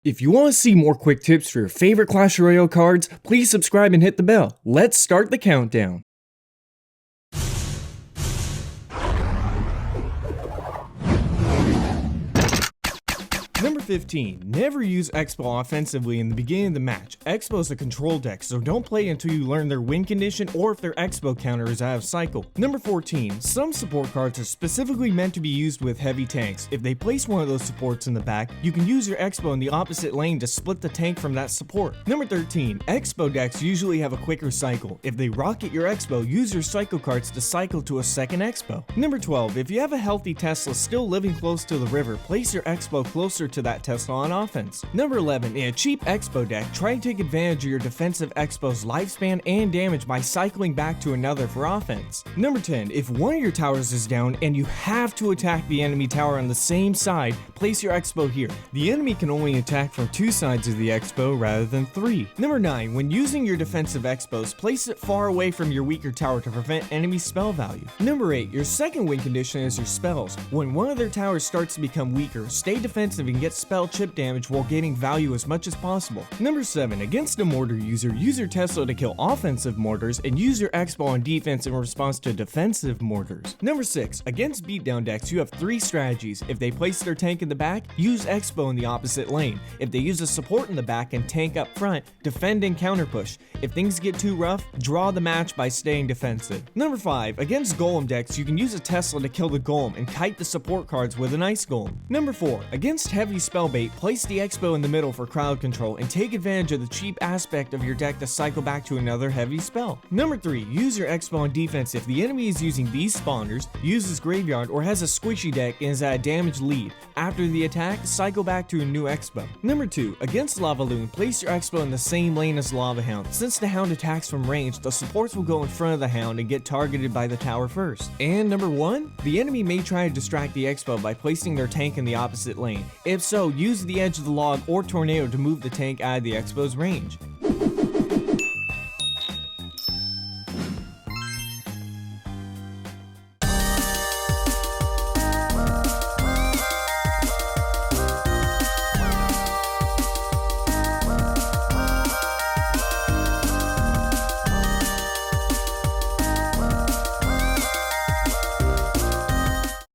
If you want to see more quick tips for your favorite Clash Royale cards, please subscribe and hit the bell. Let's start the countdown. Number 15. Never use Xbow offensively in the beginning of the match. Xbow is a control deck, so don't play until you learn their win condition or if their Xbow counter is out of cycle. Number 14. Some support cards are specifically meant to be used with heavy tanks. If they place one of those supports in the back, you can use your Xbow in the opposite lane to split the tank from that support. Number 13. Xbow decks usually have a quicker cycle. If they rocket your Xbow, use your cycle cards to cycle to a second Xbow. Number 12. If you have a healthy Tesla still living close to the river, place your Xbow closer to that Tesla on offense. Number 11. In a cheap Xbow deck, try to take advantage of your defensive Xbow's lifespan and damage by cycling back to another for offense. Number 10. If one of your towers is down and you have to attack the enemy tower on the same side, place your Xbow here. The enemy can only attack from two sides of the Xbow rather than three. Number 9. When using your defensive Xbows, place it far away from your weaker tower to prevent enemy spell value. Number 8. Your second win condition is your spells. When one of their towers starts to become weaker, stay defensive and get spell chip damage while gaining value as much as possible. Number 7. Against a mortar user, use your Tesla to kill offensive mortars and use your Xbow on defense in response to defensive mortars. Number 6. Against beatdown decks, you have 3 strategies. If they place their tank in the back, use Xbow in the opposite lane. If they use a support in the back and tank up front, defend and counter push. If things get too rough, draw the match by staying defensive. Number 5. Against golem decks, you can use a Tesla to kill the golem and kite the support cards with an ice golem. Number 4. Against heavy spell bait, place the Xbow in the middle for crowd control and take advantage of the cheap aspect of your deck to cycle back to another heavy spell. Number 3. Use your Xbow on defense if the enemy is using these spawners, uses graveyard, or has a squishy deck and is at a damage lead. After the attack, cycle back to a new Xbow. Number 2. Against Lava Loon, place your Xbow in the same lane as Lava Hound. Since the Hound attacks from range, the supports will go in front of the Hound and get targeted by the tower first. And number 1. The enemy may try to distract the Xbow by placing their tank in the opposite lane. If so, use the edge of the log or tornado to move the tank out of the Xbow's range.